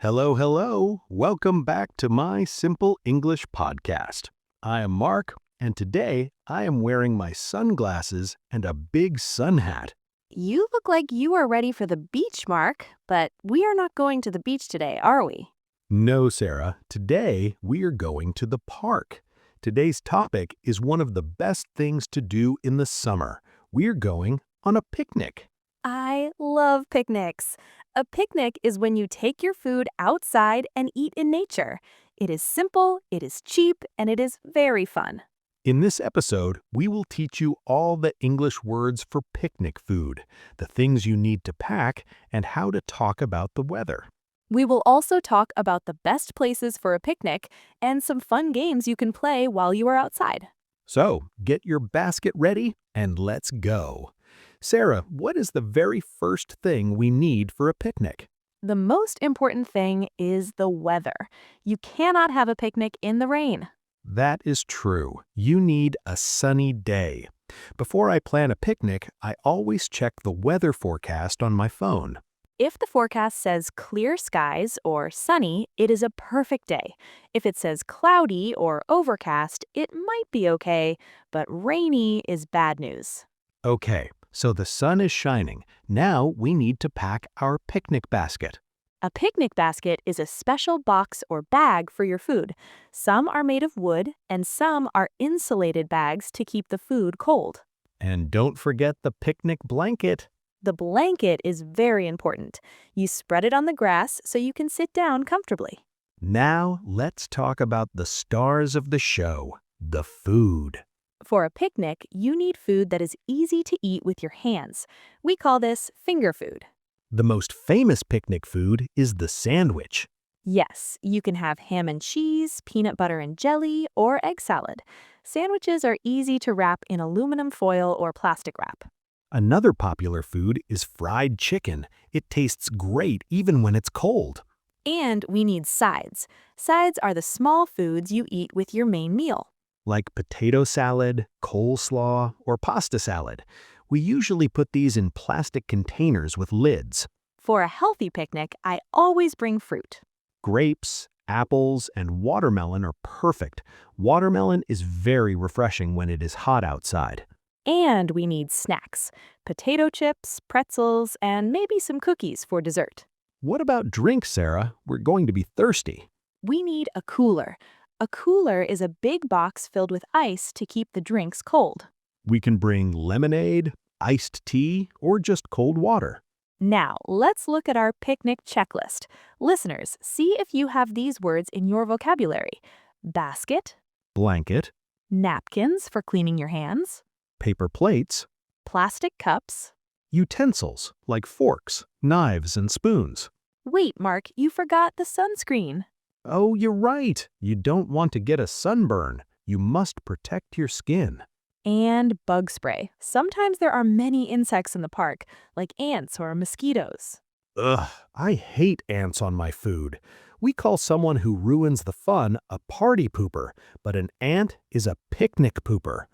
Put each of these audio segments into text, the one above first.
Hello, hello. Welcome back to my Simple English podcast. I am Mark, and today I am wearing my sunglasses and a big sun hat. You look like you are ready for the beach, Mark, but we are not going to the beach today, are we? No, Sarah, today we are going to the park. Today's topic is one of the best things to do in the summer. We're going on a picnic. I love picnics. A picnic is when you take your food outside and eat in nature. It is simple, it is cheap, and it is very fun. In this episode, we will teach you all the English words for picnic food, the things you need to pack, and how to talk about the weather. We will also talk about the best places for a picnic and some fun games you can play while you are outside. So, get your basket ready and let's go. Sarah, what is the very first thing we need for a picnic? The most important thing is the weather. You cannot have a picnic in the rain. That is true. You need a sunny day. Before I plan a picnic, I always check the weather forecast on my phone. If the forecast says clear skies or sunny, it is a perfect day. If it says cloudy or overcast, it might be okay, but rainy is bad news. Okay, so the sun is shining. Now we need to pack our picnic basket. A picnic basket is a special box or bag for your food. Some are made of wood and some are insulated bags to keep the food cold. And don't forget the picnic blanket. The blanket is very important. You spread it on the grass so you can sit down comfortably. Now let's talk about the stars of the show, the food. For a picnic, you need food that is easy to eat with your hands. We call this finger food. The most famous picnic food is the sandwich. Yes, you can have ham and cheese, peanut butter and jelly, or egg salad. Sandwiches are easy to wrap in aluminum foil or plastic wrap. Another popular food is fried chicken. It tastes great even when it's cold. And we need sides. Sides are the small foods you eat with your main meal. Like potato salad, coleslaw, or pasta salad. We usually put these in plastic containers with lids. For a healthy picnic, I always bring fruit. Grapes, apples, and watermelon are perfect. Watermelon is very refreshing when it is hot outside. And we need snacks. Potato chips, pretzels, and maybe some cookies for dessert. What about drinks, Sarah? We're going to be thirsty. We need a cooler. A cooler is a big box filled with ice to keep the drinks cold. We can bring lemonade, iced tea, or just cold water. Now, let's look at our picnic checklist. Listeners, see if you have these words in your vocabulary. Basket, Blanket, napkins for cleaning your hands, paper plates, plastic cups. utensils like forks, knives, and spoons. Wait, Mark, you forgot the sunscreen. Oh, you're right. You don't want to get a sunburn. You must protect your skin. And bug spray. Sometimes there are many insects in the park, like ants or mosquitoes. Ugh, I hate ants on my food. We call someone who ruins the fun a party pooper, but an ant is a picnic pooper.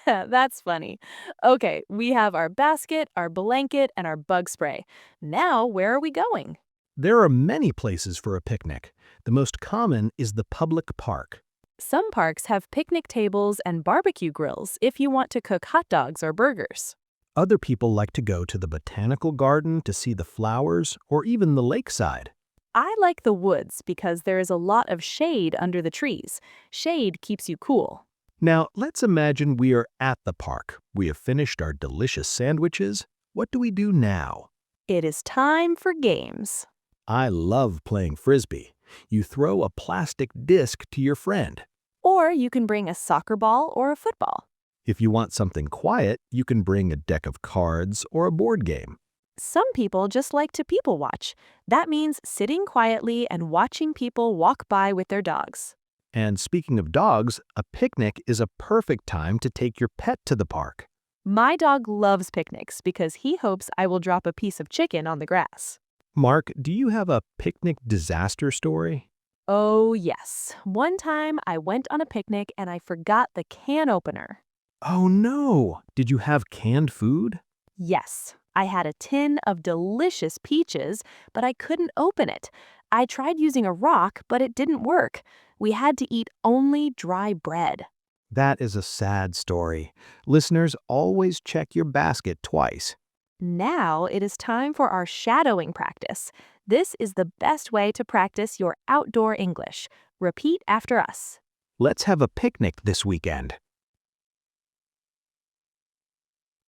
That's funny. Okay, we have our basket, our blanket, and our bug spray. Now, where are we going? There are many places for a picnic. The most common is the public park. Some parks have picnic tables and barbecue grills if you want to cook hot dogs or burgers. Other people like to go to the botanical garden to see the flowers or even the lakeside. I like the woods because there is a lot of shade under the trees. Shade keeps you cool. Now, let's imagine we are at the park. We have finished our delicious sandwiches. What do we do now? It is time for games. I love playing Frisbee. You throw a plastic disc to your friend. Or you can bring a soccer ball or a football. If you want something quiet, you can bring a deck of cards or a board game. Some people just like to people watch. That means sitting quietly and watching people walk by with their dogs. And speaking of dogs, a picnic is a perfect time to take your pet to the park. My dog loves picnics because he hopes I will drop a piece of chicken on the grass. Mark, do you have a picnic disaster story? Oh, yes. One time I went on a picnic and I forgot the can opener. Oh no! Did you have canned food? Yes, I had a tin of delicious peaches, but I couldn't open it. I tried using a rock, but it didn't work. We had to eat only dry bread. That is a sad story. Listeners, always check your basket twice. Now it is time for our shadowing practice. This is the best way to practice your outdoor English. Repeat after us. Let's have a picnic this weekend.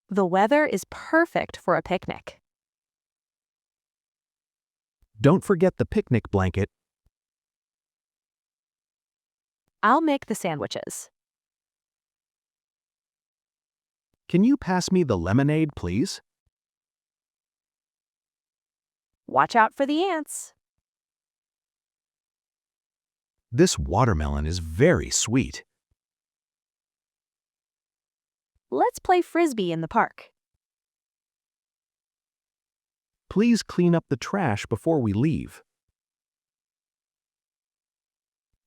The weather is perfect for a picnic. Don't forget the picnic blanket. I'll make the sandwiches. Can you pass me the lemonade, please? Watch out for the ants. This watermelon is very sweet. Let's play Frisbee in the park. Please clean up the trash before we leave.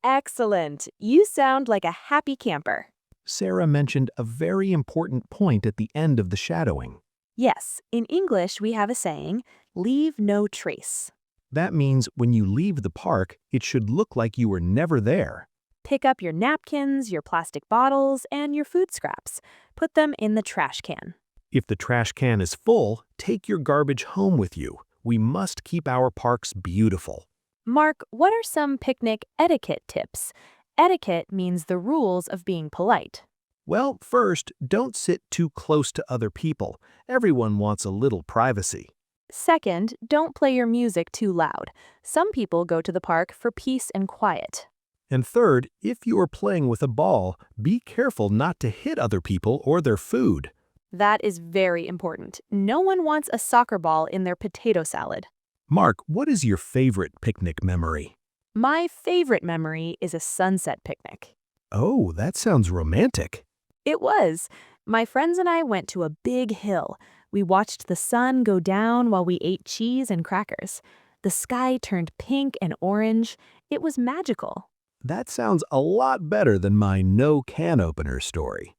Excellent. You sound like a happy camper. Sarah mentioned a very important point at the end of the shadowing. Yes, in English we have a saying, leave no trace. That means when you leave the park, it should look like you were never there. Pick up your napkins, your plastic bottles, and your food scraps. Put them in the trash can. If the trash can is full, take your garbage home with you. We must keep our parks beautiful. Mark, what are some picnic etiquette tips? Etiquette means the rules of being polite. Well, first, don't sit too close to other people. Everyone wants a little privacy. Second, don't play your music too loud. Some people go to the park for peace and quiet. And third, if you are playing with a ball, be careful not to hit other people or their food. That is very important. No one wants a soccer ball in their potato salad. Mark, what is your favorite picnic memory? My favorite memory is a sunset picnic. Oh, that sounds romantic. It was. My friends and I went to a big hill. We watched the sun go down while we ate cheese and crackers. The sky turned pink and orange. It was magical. That sounds a lot better than my no can opener story.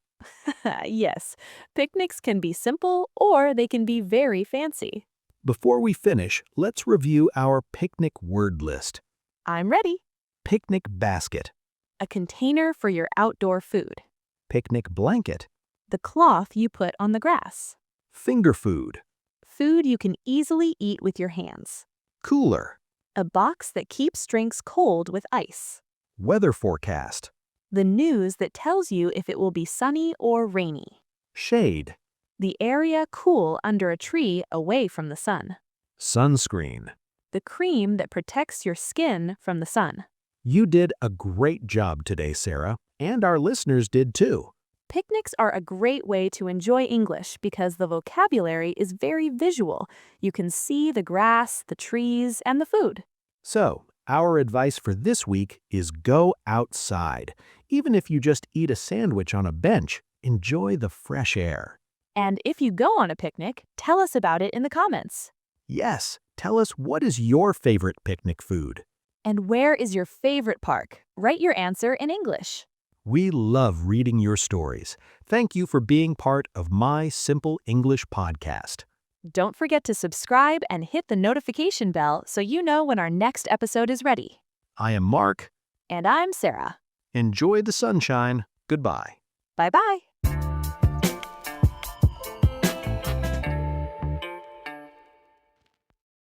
Yes, picnics can be simple or they can be very fancy. Before we finish, let's review our picnic word list. I'm ready. Picnic basket, A container for your outdoor food. picnic blanket, The cloth you put on the grass. finger food, Food you can easily eat with your hands. cooler, A box that keeps drinks cold with ice. weather forecast, The news that tells you if it will be sunny or rainy. shade, The area cool under a tree away from the sun. sunscreen. The cream that protects your skin from the sun. You did a great job today, Sarah, and our listeners did too. Picnics are a great way to enjoy English because the vocabulary is very visual. You can see the grass, the trees, and the food. So, our advice for this week is go outside. Even if you just eat a sandwich on a bench, enjoy the fresh air. And if you go on a picnic, tell us about it in the comments. Yes, tell us what is your favorite picnic food. And where is your favorite park? Write your answer in English. We love reading your stories. Thank you for being part of My Simple English podcast. Don't forget to subscribe and hit the notification bell so you know when our next episode is ready. I am Mark. And I'm Sarah. Enjoy the sunshine. Goodbye. Bye-bye.